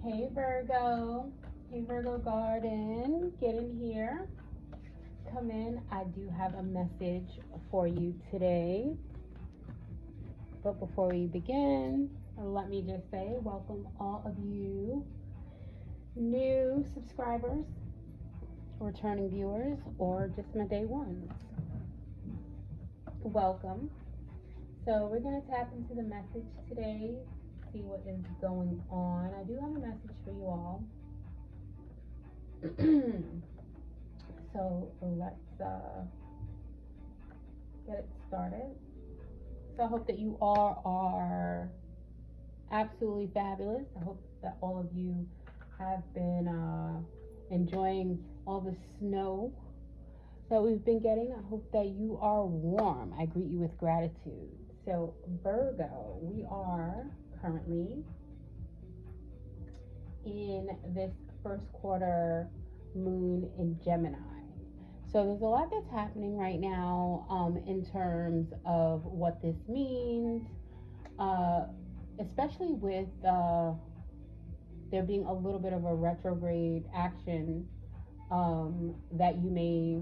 Hey Virgo. Hey Virgo Garden. Get in here. Come in. I do have a message for you today. But before we begin, let me just say welcome all of you new subscribers, returning viewers, or just my day ones. Welcome. So we're going to tap into the message today, see what is going on. I do have a message for you all. So let's get it started. So I hope that you all are absolutely fabulous. I hope that all of you have been enjoying all the snow that we've been getting. I hope that you are warm. I greet you with gratitude. So Virgo, we are currently in this first quarter moon in Gemini. So there's a lot that's happening right now in terms of what this means, especially with there being a little bit of a retrograde action that you may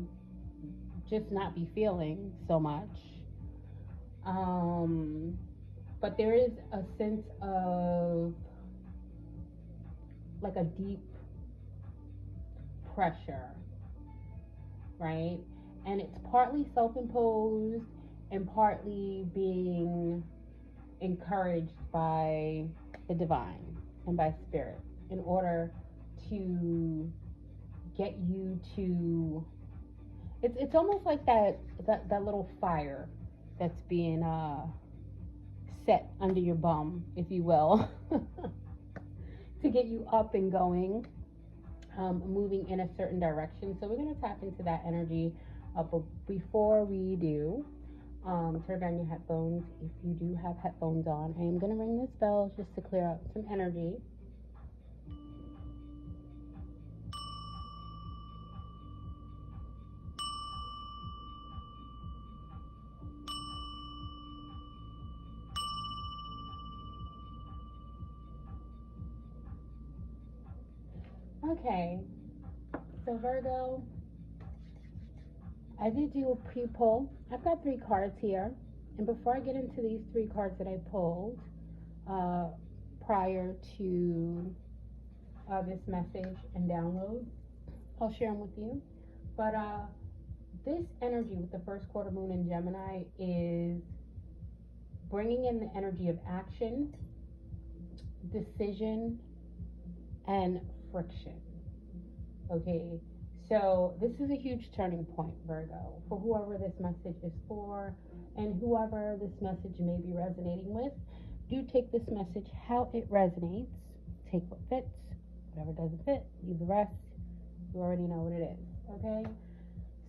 just not be feeling so much. But there is a sense of like a deep pressure, right? And it's partly self-imposed and partly being encouraged by the divine and by spirit in order to get you to, it's almost like that little fire that's being set under your bum, if you will, to get you up and going, moving in a certain direction. So we're going to tap into that energy. But before we do, turn down your headphones if you do have headphones on. I am going to ring this bell just to clear out some energy. Okay, so Virgo, I did do a pre-pull. I've got 3 cards here, and before I get into these 3 cards that I pulled prior to this message and download, I'll share them with you. But this energy with the first quarter moon in Gemini is bringing in the energy of action, decision, and friction. Okay, so this is a huge turning point, Virgo, for whoever this message is for and whoever this message may be resonating with. Do take this message how it resonates. Take what fits, whatever doesn't fit, leave the rest. You already know what it is, okay?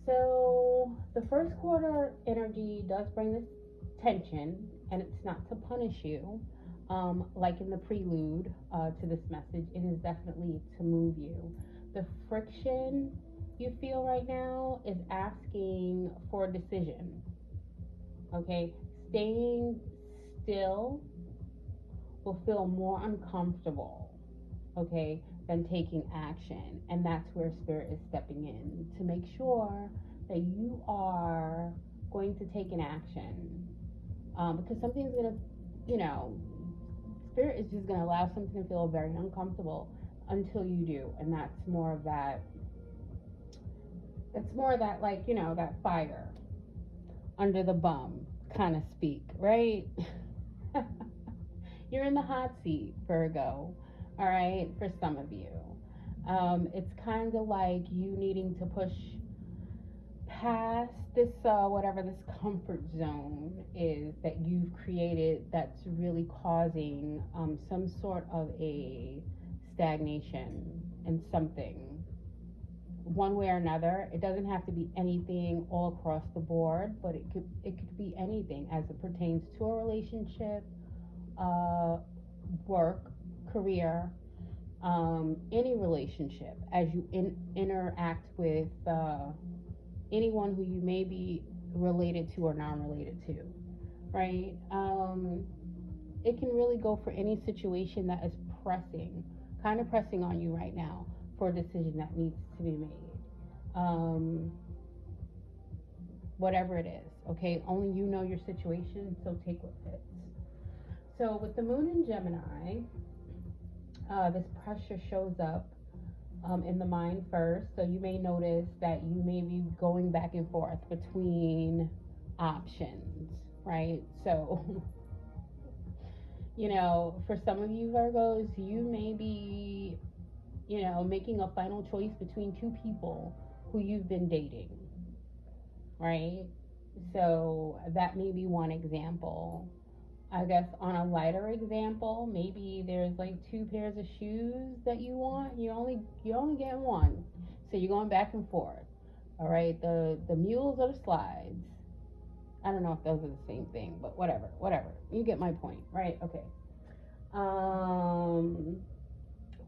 So the first quarter energy does bring this tension, and it's not to punish you. Like in the prelude to this message, it is definitely to move you. The friction you feel right now is asking for a decision. Okay, staying still will feel more uncomfortable, okay, than taking action. And that's where Spirit is stepping in to make sure that you are going to take an action. Because something's going to, Spirit is just going to allow something to feel very uncomfortable until you do. And that's more of that, like, that fire under the bum kind of speak, right? You're in the hot seat, Virgo, all right, for some of you. It's kind of like you needing to push past this, whatever this comfort zone is that you've created that's really causing some sort of a stagnation in something, one way or another. It doesn't have to be anything all across the board, but it could be anything as it pertains to a relationship, work, career, any relationship, as you interact with anyone who you may be related to or non-related to, right? It can really go for any situation that is pressing, kind of pressing on you right now for a decision that needs to be made. Whatever it is, okay? Only you know your situation, so take what fits. So with the moon in Gemini, this pressure shows up in the mind first. So you may notice that you may be going back and forth between options, right? So, for some of you Virgos, you may be, making a final choice between two people who you've been dating, right? So that may be one example. I guess on a lighter example, maybe there's like two pairs of shoes that you want. You only get one, so you're going back and forth. All right, the mules or the slides. I don't know if those are the same thing, but whatever. You get my point, right? Okay.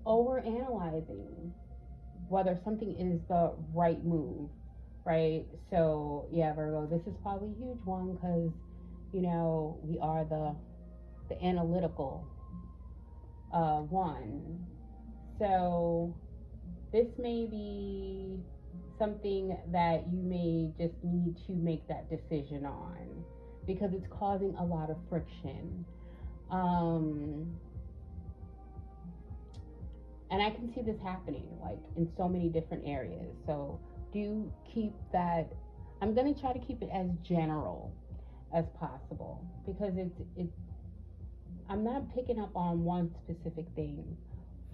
Over analyzing whether something is the right move, right? So yeah, Virgo, this is probably a huge one because we are the analytical one. So this may be something that you may just need to make that decision on because it's causing a lot of friction. And I can see this happening like in so many different areas. So do keep that. I'm going to try to keep it as general as possible because I'm not picking up on one specific thing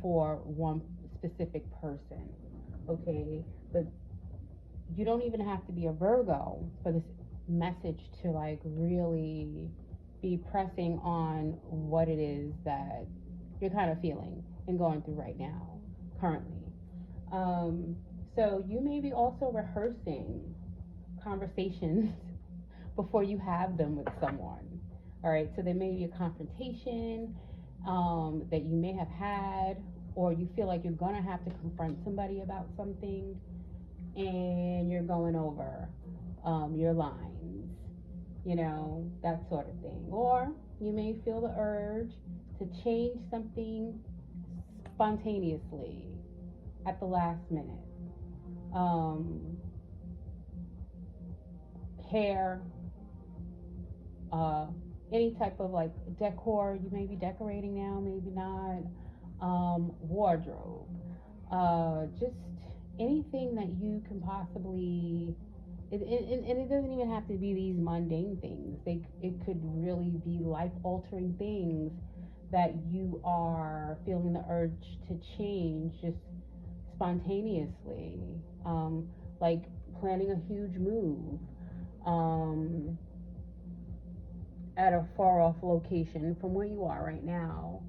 for one specific person, okay? But you don't even have to be a Virgo for this message to like really be pressing on what it is that you're kind of feeling and going through right now, currently. So you may be also rehearsing conversations before you have them with someone. All right, so there may be a confrontation that you may have had, or you feel like you're gonna have to confront somebody about something, and you're going over your lines, that sort of thing. Or you may feel the urge to change something spontaneously at the last minute. Hair, any type of like decor, you may be decorating now, maybe not. Wardrobe, just anything that you can possibly, and it doesn't even have to be these mundane things. It could really be life-altering things that you are feeling the urge to change just spontaneously, like planning a huge move at a far-off location from where you are right now.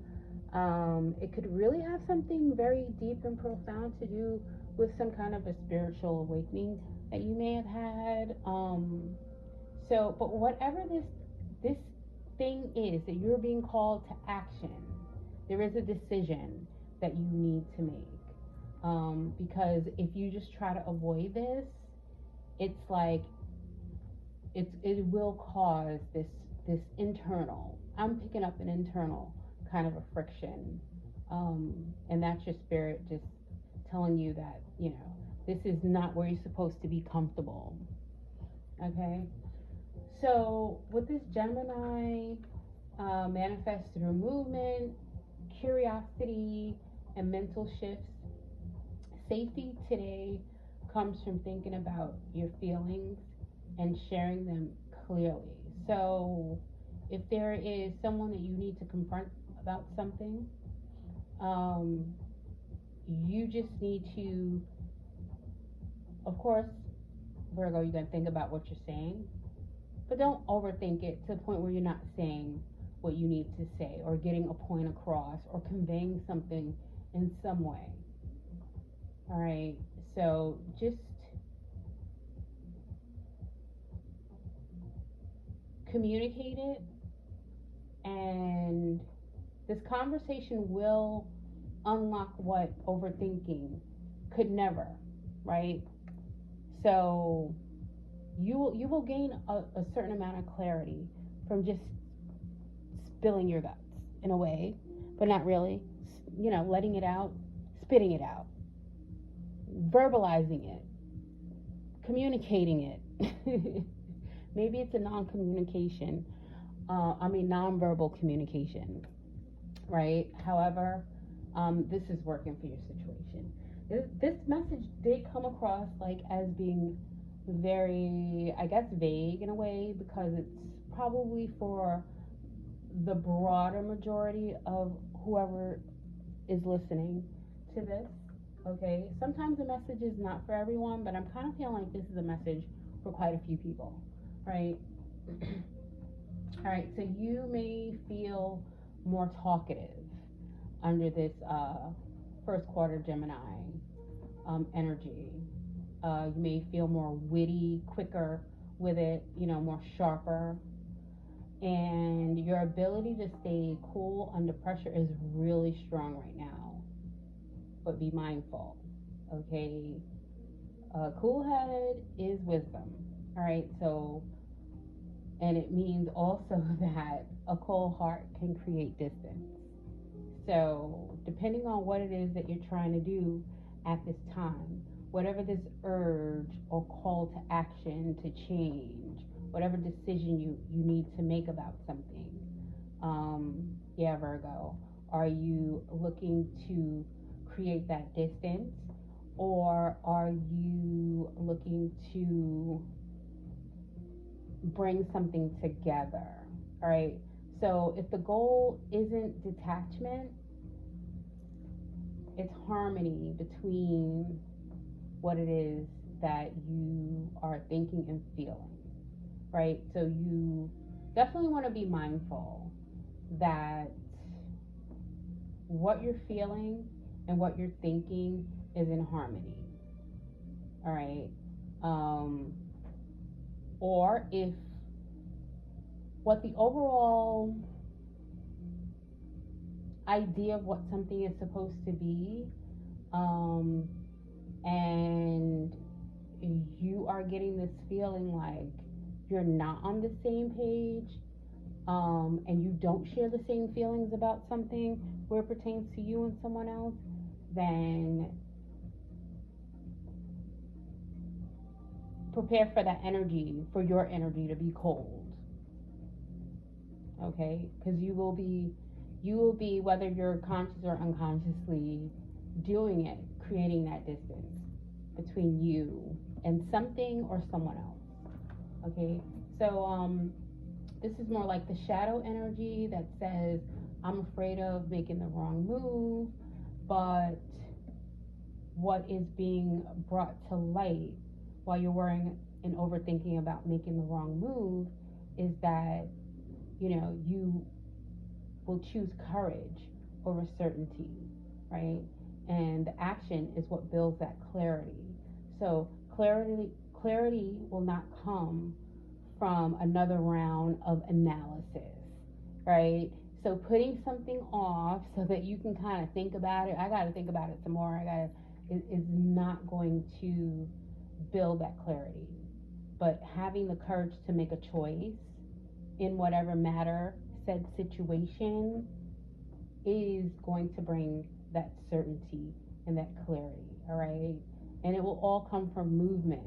It could really have something very deep and profound to do with some kind of a spiritual awakening that you may have had. But whatever this thing is that you're being called to action, there is a decision that you need to make. Because if you just try to avoid this, it's like it will cause this internal. I'm picking up an internal kind of a friction, and that's your spirit just telling you that this is not where you're supposed to be comfortable. Okay, so with this Gemini, manifests through movement, curiosity, and mental shifts. Safety today comes from thinking about your feelings and sharing them clearly. So if there is someone that you need to confront about something, you just need to, of course, Virgo, you're going to think about what you're saying, but don't overthink it to the point where you're not saying what you need to say or getting a point across or conveying something in some way. All right, so just communicate it, and this conversation will unlock what overthinking could never, right? So you will gain a certain amount of clarity from just spilling your guts in a way, but not really. letting it out, spitting it out, verbalizing it, communicating it. Maybe it's a non-communication, non-verbal communication, right? However, this is working for your situation. This message did come across like as being very, I guess, vague in a way, because it's probably for the broader majority of whoever is listening to this. Okay, sometimes the message is not for everyone, but I'm kind of feeling like this is a message for quite a few people, right? All right, so you may feel more talkative under this first quarter Gemini energy. You may feel more witty, quicker with it, more sharper. And your ability to stay cool under pressure is really strong right now. But be mindful, okay? Cool head is wisdom, all right? So, and it means also that a cold heart can create distance. So, depending on what it is that you're trying to do at this time, whatever this urge or call to action to change, whatever decision you need to make about something, Virgo, are you looking to create that distance, or are you looking to bring something together? All right. So if the goal isn't detachment, it's harmony between what it is that you are thinking and feeling, right? So you definitely want to be mindful that what you're feeling and what you're thinking is in harmony, all right? Or if what the overall idea of what something is supposed to be, and you are getting this feeling like you're not on the same page, and you don't share the same feelings about something where it pertains to you and someone else, then prepare for that energy, for your energy to be cold. Okay? Because you will be, whether you're conscious or unconsciously doing it, creating that distance between you and something or someone else. Okay? So, this is more like the shadow energy that says, I'm afraid of making the wrong move, but what is being brought to light while you're worrying and overthinking about making the wrong move is that, you will choose courage over certainty, right? And the action is what builds that clarity. So clarity will not come from another round of analysis, right? So putting something off so that you can kind of think about it, I got to think about it some more, is not going to build that clarity. But having the courage to make a choice in whatever matter, said situation, is going to bring that certainty and that clarity, all right? And it will all come from movement.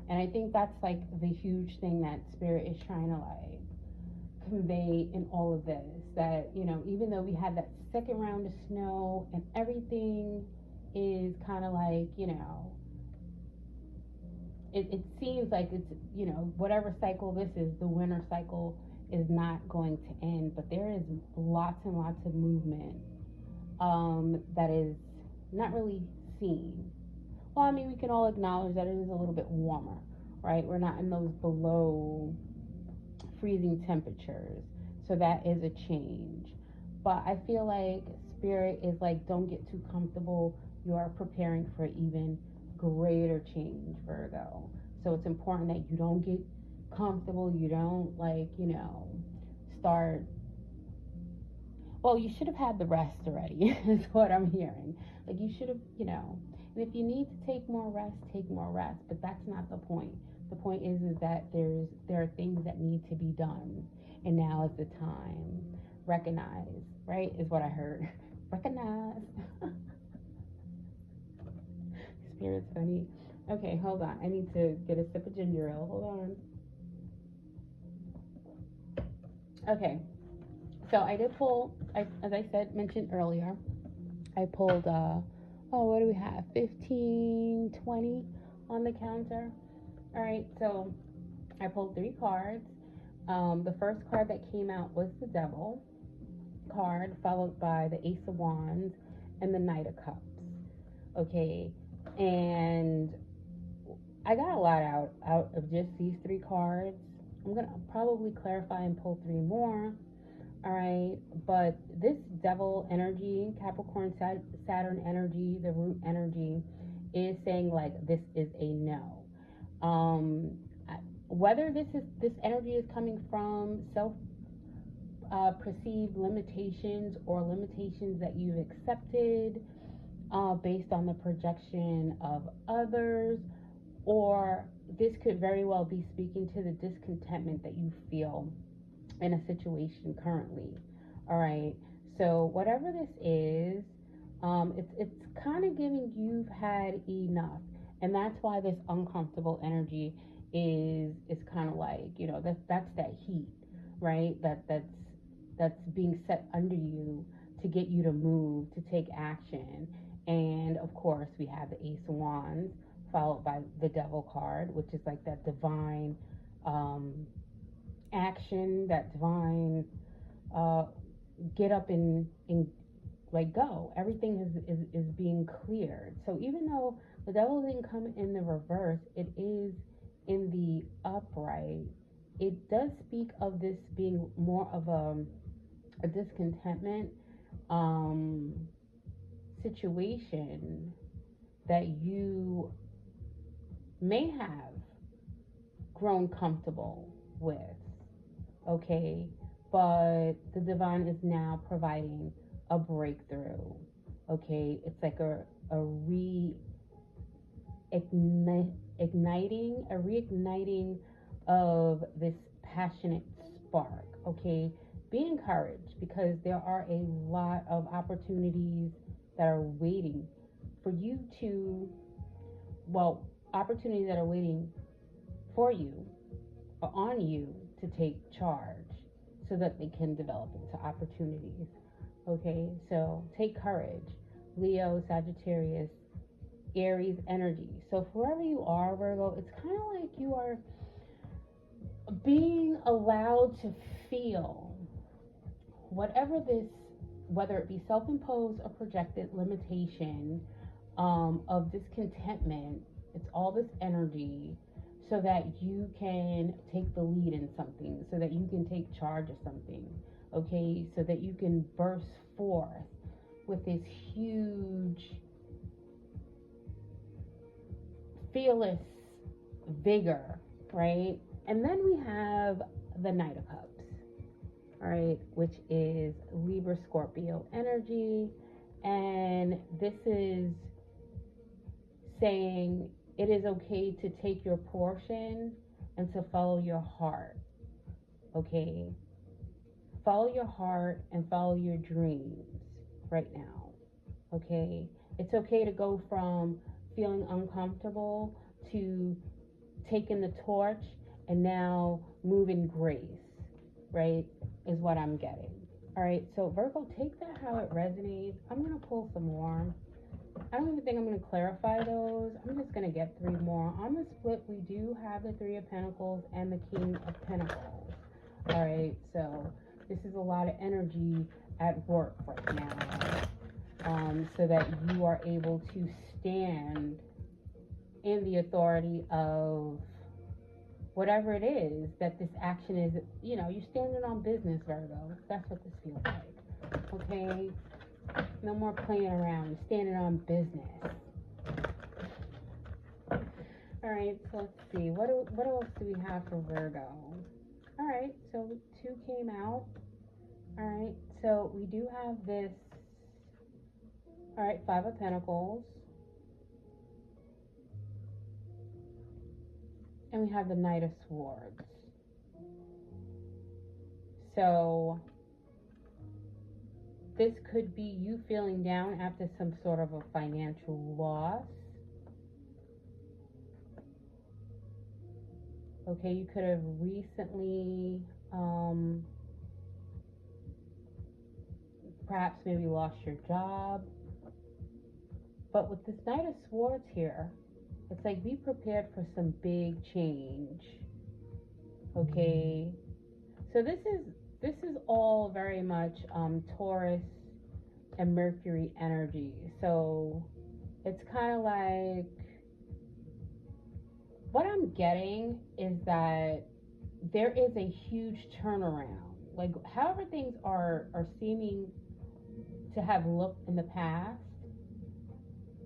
And I think that's like the huge thing that Spirit is trying to like convey in all of this, that, even though we had that second round of snow and everything is kind of like, it seems like it's, whatever cycle this is, the winter cycle is not going to end, but there is lots and lots of movement that is not really seen. Well, I mean, we can all acknowledge that it is a little bit warmer, right? We're not in those below freezing temperatures, so that is a change. But I feel like Spirit is like, don't get too comfortable. You are preparing for even greater change, Virgo. So it's important that you don't get comfortable. You don't start. Well, you should have had the rest already, is what I'm hearing. Like you should have, and if you need to take more rest, take more rest. But that's not the point. The point is that there are things that need to be done, and now is the time. Recognize, right? Is what I heard. Recognize. Spirit's funny. Okay, hold on. I need to get a sip of ginger ale. Hold on. Okay, so I did pull, as I said, mentioned earlier, I pulled, what do we have? 15, 20 on the counter. All right, so I pulled 3 cards. The first card that came out was the Devil card, followed by the Ace of Wands and the Knight of Cups. Okay, and I got a lot out of just these 3 cards. I'm gonna probably clarify and pull 3 more. All right, but this Devil energy, Capricorn, Saturn energy, the root energy, is saying like this is a no. Whether this energy is coming from self perceived limitations or limitations that you've accepted based on the projection of others, or this could very well be speaking to the discontentment that you feel in a situation currently. All right, so whatever this is, it's kind of giving you've had enough, and that's why this uncomfortable energy is kind of like, you know, that's that heat, right? That's being set under you to get you to move, to take action. And of course, we have the Ace of Wands followed by the Devil card, which is like that divine action, that divine get up and like go. Everything is being cleared. So even though the Devil didn't come in the reverse, it is in the upright. It does speak of this being more of a discontentment situation that you may have grown comfortable with, okay? But the divine is now providing a breakthrough, okay? It's like a reigniting of this passionate spark, okay? Be encouraged, because there are a lot of opportunities that are waiting for you to, opportunities that are waiting for you or on you to take charge so that they can develop into opportunities, okay? So take courage. Leo, Sagittarius, Aries energy. So for wherever you are, Virgo, it's kind of like you are being allowed to feel whatever this, whether it be self-imposed or projected limitation of discontentment. It's all this energy so that you can take the lead in something, so that you can take charge of something, okay? So that you can burst forth with this huge, fearless vigor, right? And then we have the Knight of Cups, all right, which is Libra, Scorpio energy. And this is saying it is okay to take your portion and to follow your heart, okay? Follow your heart and follow your dreams right now, okay? It's okay to go from feeling uncomfortable to taking the torch and now move in grace, right, is what I'm getting. All right, so Virgo, take that how it resonates. I'm going to pull some more. I don't even think I'm going to clarify those. I'm just going to get 3 more. On the split, we do have the 3 of Pentacles and the King of Pentacles. All right, so this is a lot of energy at work right now, so that you are able to stand in the authority of whatever it is that this action is. You know, you're standing on business, Virgo. That's what this feels like, okay? No more playing around. You're standing on business. All right, so let's see. What else do we have for Virgo? All right, so 2 came out. All right, so we do have this. All right, 5 of Pentacles. And we have the Knight of Swords. So This could be you feeling down after some sort of a financial loss. Okay, you could have recently perhaps maybe lost your job. But with this Knight of Swords here, it's like be prepared for some big change. Okay, so this is all very much Taurus and Mercury energy. So it's kind of like, what I'm getting is that there is a huge turnaround. Like, however things are seeming to have looked in the past,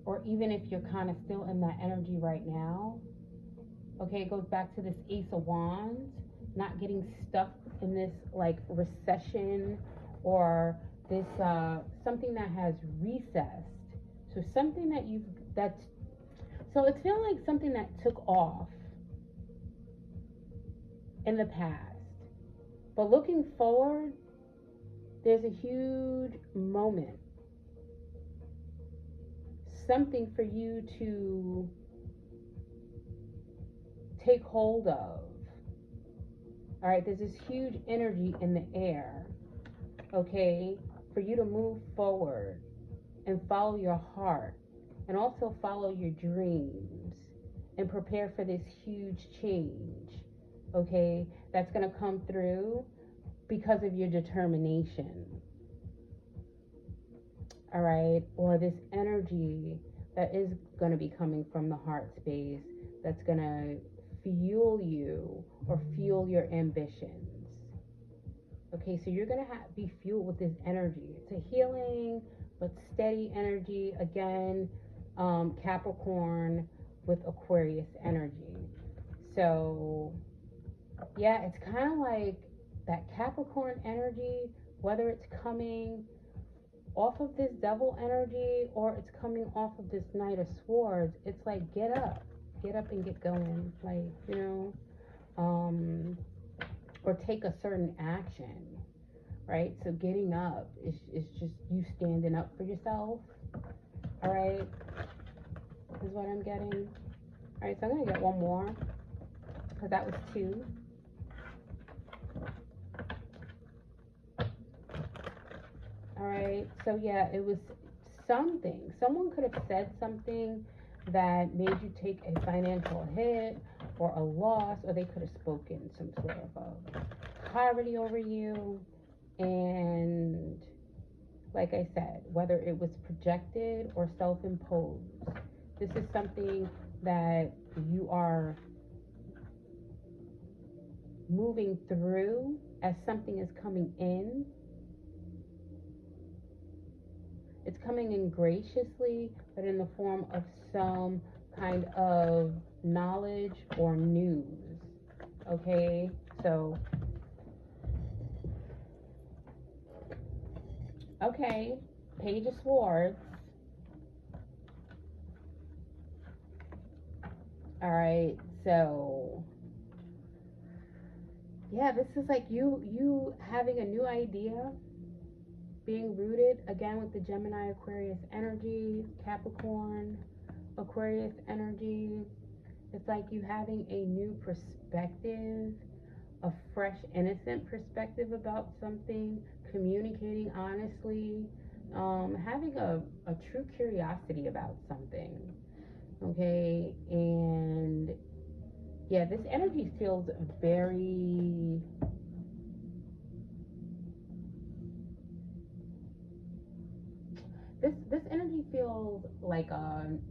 or even if you're kind of still in that energy right now, okay, it goes back to this Ace of Wands, not getting stuck in this like recession or this something that has recessed. So something that so it's feeling like something that took off in the past. But looking forward, there's a huge moment. Something for you to take hold of. All right, there's this huge energy in the air, okay, for you to move forward and follow your heart and also follow your dreams and prepare for this huge change, okay, that's going to come through because of your determination. All right, or this energy that is going to be coming from the heart space that's going to fuel you or fuel your ambitions. Okay, so you're going to be fueled with this energy. It's a healing but steady energy. Again, Capricorn with Aquarius energy. So yeah, it's kind of like that Capricorn energy, whether it's coming off of this Devil energy or it's coming off of this Knight of Swords. It's like, get up and get going, like, you know, or take a certain action, right? So getting up is just you standing up for yourself. All right, is what I'm getting. All right, so I'm gonna get one more because that was two. All right, so yeah, it was something. Someone could have said something that made you take a financial hit or a loss, or they could have spoken some sort of poverty over you. And like I said, whether it was projected or self-imposed, this is something that you are moving through as something is coming in. It's coming in graciously, but in the form of some kind of knowledge or news. Okay, so, okay, Page of Swords. All right, so yeah, this is like you having a new idea, being rooted again with the Gemini Aquarius energy, Capricorn Aquarius energy. It's like you having a new perspective, a fresh, innocent perspective about something, communicating honestly, having a true curiosity about something. Okay, and yeah, this energy feels very this energy feels like an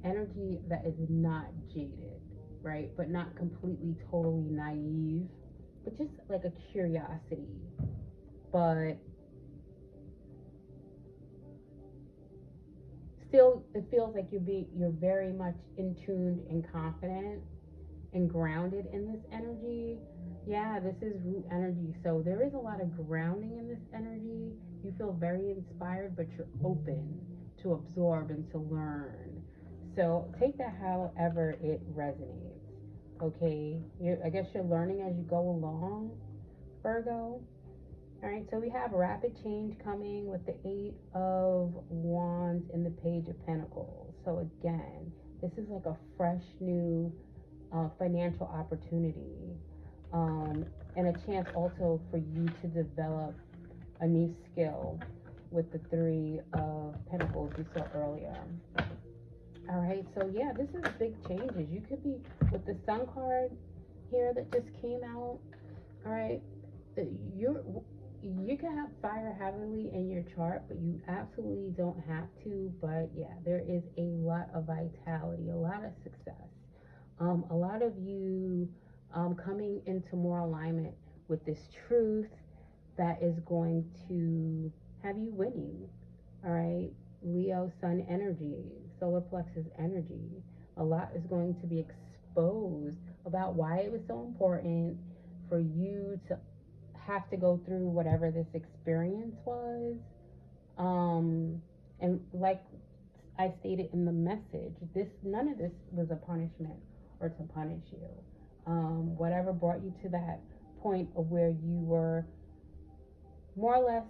energy that is not jaded, right? But not completely, totally naive, but just like a curiosity. But still, it feels like you're very much in tuned and confident and grounded in this energy. Yeah, this is root energy. So there is a lot of grounding in this energy. You feel very inspired, but you're open to absorb and to learn. So take that however it resonates. Okay, I guess you're learning as you go along, Virgo. All right, so we have rapid change coming with the Eight of Wands and the Page of Pentacles. So again, this is like a fresh new financial opportunity, and a chance also for you to develop a new skill with the Three of Pentacles we saw earlier. All right, so yeah, this is big changes. You could be with the Sun card here that just came out. All right, you can have fire heavily in your chart, but you absolutely don't have to. But yeah, there is a lot of vitality, a lot of success, a lot of you coming into more alignment with this truth that is going to have you winning. All right, Leo Sun energy, solar plexus energy. A lot is going to be exposed about why it was so important for you to have to go through whatever this experience was. And like I stated in the message, none of this was a punishment or to punish you. Whatever brought you to that point of where you were more or less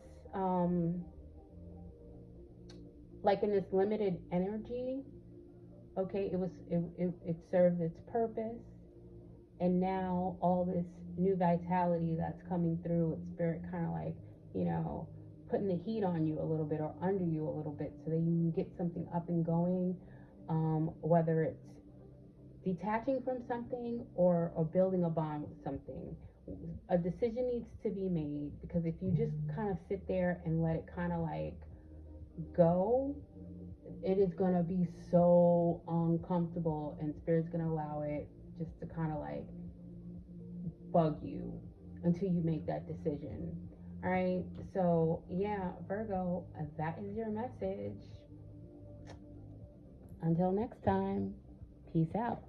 like in this limited energy, okay, it served its purpose, and now all this new vitality that's coming through with spirit kind of like, you know, putting the heat on you a little bit or under you a little bit so that you can get something up and going, whether it's detaching from something or building a bond with something. A decision needs to be made, because if you just kind of sit there and let it kind of like go, it is going to be so uncomfortable, and spirit's going to allow it just to kind of like bug you until you make that decision. All right, so yeah, Virgo, that is your message. Until next time, peace out.